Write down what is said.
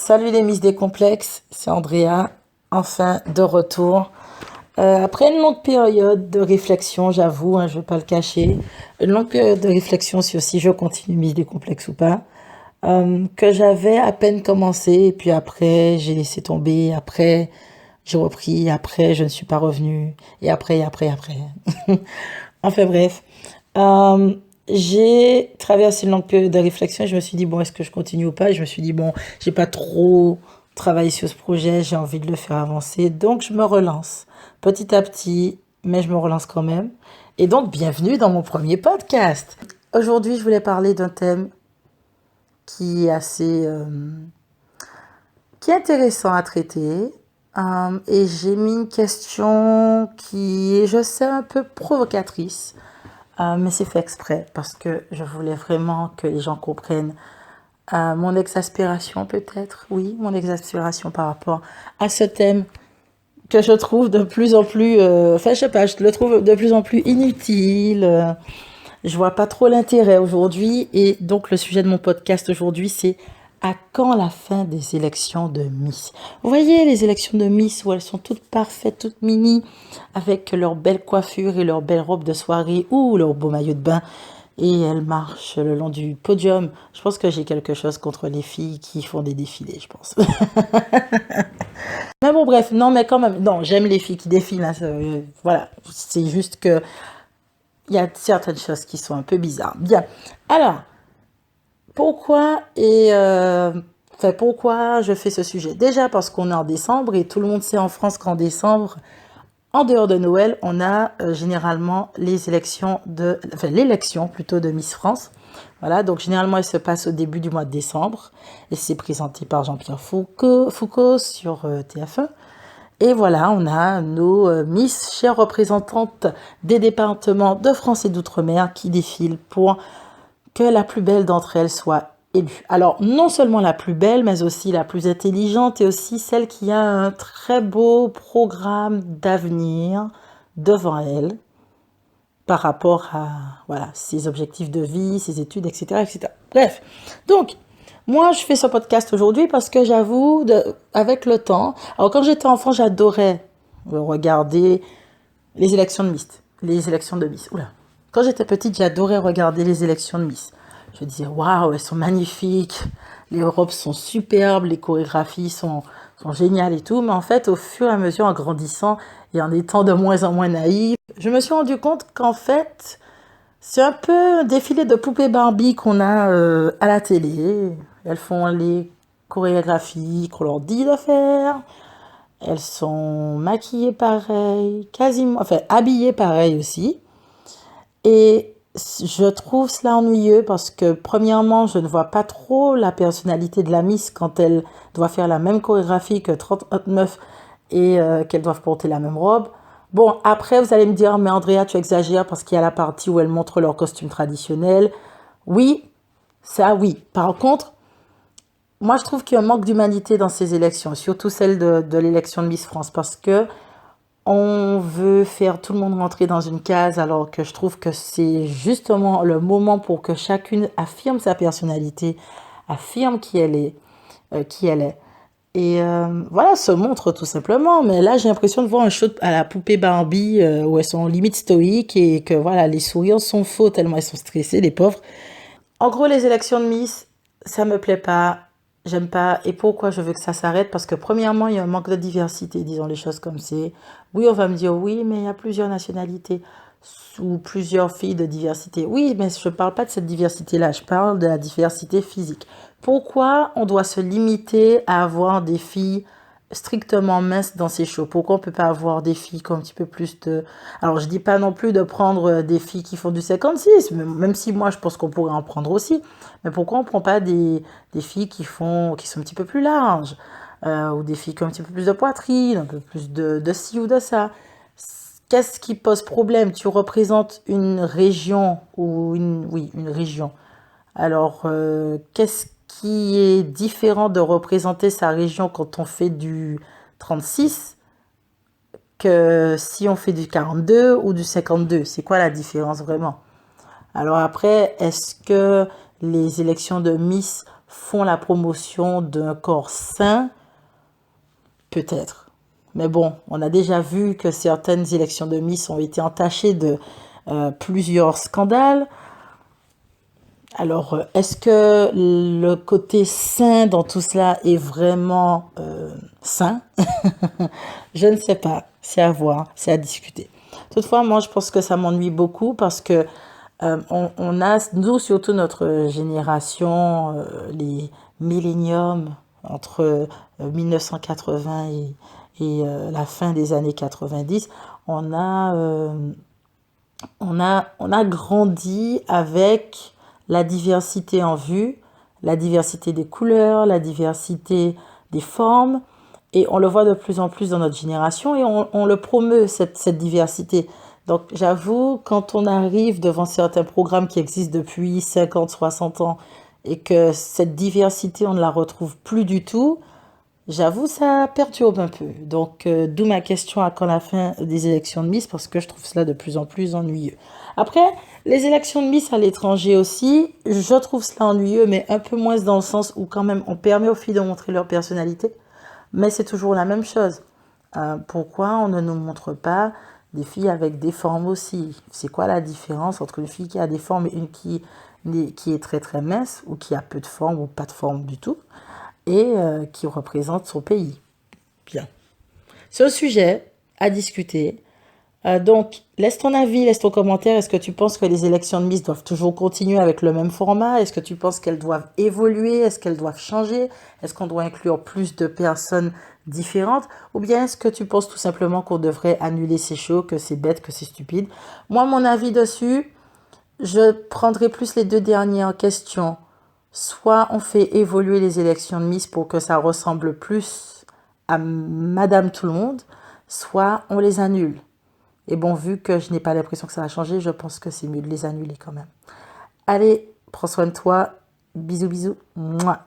Salut les Miss des Complexes, c'est Andrea, enfin de retour. Après une longue période de réflexion, j'avoue, je ne vais pas le cacher, une longue période de réflexion sur si je continue Miss des Complexes ou pas, que j'avais à peine commencé, et puis après j'ai laissé tomber, après j'ai repris, après je ne suis pas revenue, et après. Enfin bref, euh, j'ai traversé une longue période de réflexion et je me suis dit, bon, est-ce que je continue ou pas? Et je me suis dit, bon, j'ai pas trop travaillé sur ce projet, j'ai envie de le faire avancer, donc je me relance petit à petit, mais je me relance quand même. Et donc, bienvenue dans mon premier podcast. Aujourd'hui, je voulais parler d'un thème qui est qui est intéressant à traiter. Et j'ai mis une question qui est, je sais, un peu provocatrice. Mais c'est fait exprès parce que je voulais vraiment que les gens comprennent mon exaspération peut-être, oui, mon exaspération par rapport à ce thème que je trouve de plus en plus, enfin je sais pas, je le trouve de plus en plus inutile. Je vois pas trop l'intérêt aujourd'hui et donc le sujet de mon podcast aujourd'hui c'est à quand la fin des élections de Miss? Vous voyez les élections de Miss où elles sont toutes parfaites, toutes mini, avec leurs belles coiffures et leurs belles robes de soirée ou leurs beaux maillots de bain et elles marchent le long du podium. Je pense que j'ai quelque chose contre les filles qui font des défilés, je pense. Mais bon, bref, non, mais quand même, non, j'aime les filles qui défilent, hein, voilà, c'est juste que il y a certaines choses qui sont un peu bizarres. Bien, alors, pourquoi pourquoi je fais ce sujet? Déjà parce qu'on est en décembre et tout le monde sait en France qu'en décembre, en dehors de Noël, on a généralement l'élection plutôt de Miss France. Voilà, donc généralement elle se passe au début du mois de décembre et c'est présenté par Jean-Pierre Foucault sur TF1. Et voilà, on a nos Miss, chères représentantes des départements de France et d'Outre-mer qui défilent pour que la plus belle d'entre elles soit élue. Alors, non seulement la plus belle, mais aussi la plus intelligente et aussi celle qui a un très beau programme d'avenir devant elle par rapport à voilà, ses objectifs de vie, ses études, etc., etc. Bref, donc, moi, je fais ce podcast aujourd'hui parce que j'avoue, avec le temps, alors quand j'étais enfant, j'adorais regarder les élections de Miss. Les élections de Miss. Oula. Quand j'étais petite, j'adorais regarder les élections de Miss. Je disais, waouh, elles sont magnifiques, les robes sont superbes, les chorégraphies sont géniales et tout. Mais en fait, au fur et à mesure, en grandissant et en étant de moins en moins naïve, je me suis rendu compte qu'en fait, c'est un peu un défilé de poupées Barbie qu'on a à la télé. Elles font les chorégraphies qu'on leur dit de faire. Elles sont maquillées pareil, quasiment, enfin habillées pareil aussi. Et je trouve cela ennuyeux parce que premièrement, je ne vois pas trop la personnalité de la Miss quand elle doit faire la même chorégraphie que 30 autres meufs et qu'elles doivent porter la même robe. Bon, après, vous allez me dire, mais Andrea, tu exagères parce qu'il y a la partie où elles montrent leur costume traditionnel. Oui, ça oui. Par contre, moi, je trouve qu'il y a un manque d'humanité dans ces élections, surtout celle de l'élection de Miss France, parce que on veut faire tout le monde rentrer dans une case, alors que je trouve que c'est justement le moment pour que chacune affirme sa personnalité, affirme qui elle est. Et voilà, se montre tout simplement. Mais là, j'ai l'impression de voir un show à la poupée Barbie où elles sont limite stoïques et que voilà, les sourires sont faux tellement elles sont stressées, les pauvres. En gros, les élections de Miss, ça me plaît pas, j'aime pas. Et pourquoi je veux que ça s'arrête? Parce que premièrement, il y a un manque de diversité, disons les choses comme c'est. Oui, on va me dire oui, mais il y a plusieurs nationalités ou plusieurs filles de diversité. Oui, mais je ne parle pas de cette diversité-là, je parle de la diversité physique. Pourquoi on doit se limiter à avoir des filles strictement minces dans ces shows? Pourquoi on peut pas avoir des filles qui ont un petit peu plus de... Alors, je dis pas non plus de prendre des filles qui font du 56, même si moi, je pense qu'on pourrait en prendre aussi. Mais pourquoi on prend pas des filles qui sont un petit peu plus larges ou des filles qui ont un petit peu plus de poitrine, un peu plus de ci ou de ça? Qu'est-ce qui pose problème? Tu représentes une région ou oui, une région. Alors, qu'est-ce qui est différent de représenter sa région quand on fait du 36 que si on fait du 42 ou du 52? C'est quoi la différence vraiment? Alors après, est-ce que les élections de Miss font la promotion d'un corps sain, peut-être. Mais bon, on a déjà vu que certaines élections de Miss ont été entachées de plusieurs scandales. Alors, est-ce que le côté sain dans tout cela est vraiment sain? Je ne sais pas. C'est à voir, c'est à discuter. Toutefois, moi, je pense que ça m'ennuie beaucoup parce que on a, nous, surtout notre génération, les milléniums, entre 1980 et la fin des années 90, on a, euh, on a grandi avec la diversité en vue, la diversité des couleurs, la diversité des formes, et on le voit de plus en plus dans notre génération, et on le promeut, cette diversité. Donc j'avoue, quand on arrive devant certains programmes qui existent depuis 50, 60 ans, et que cette diversité, on ne la retrouve plus du tout, j'avoue, ça perturbe un peu. Donc, d'où ma question à quand la fin des élections de Miss, parce que je trouve cela de plus en plus ennuyeux. Après, les élections de Miss à l'étranger aussi, je trouve cela ennuyeux, mais un peu moins dans le sens où quand même on permet aux filles de montrer leur personnalité, mais c'est toujours la même chose. Pourquoi on ne nous montre pas des filles avec des formes aussi? C'est quoi la différence entre une fille qui a des formes et une qui est très très mince, ou qui a peu de forme ou pas de forme du tout, et qui représente son pays? Bien. C'est un sujet à discuter. Donc, laisse ton avis, laisse ton commentaire. Est-ce que tu penses que les élections de Miss doivent toujours continuer avec le même format? Est-ce que tu penses qu'elles doivent évoluer? Est-ce qu'elles doivent changer? Est-ce qu'on doit inclure plus de personnes différentes? Ou bien est-ce que tu penses tout simplement qu'on devrait annuler ces shows, que c'est bête, que c'est stupide? Moi, mon avis dessus, je prendrai plus les deux dernières questions. Soit on fait évoluer les élections de Miss pour que ça ressemble plus à Madame Tout-le-Monde, soit on les annule. Et bon, vu que je n'ai pas l'impression que ça va changer, je pense que c'est mieux de les annuler quand même. Allez, prends soin de toi. Bisous, bisous. Mouah.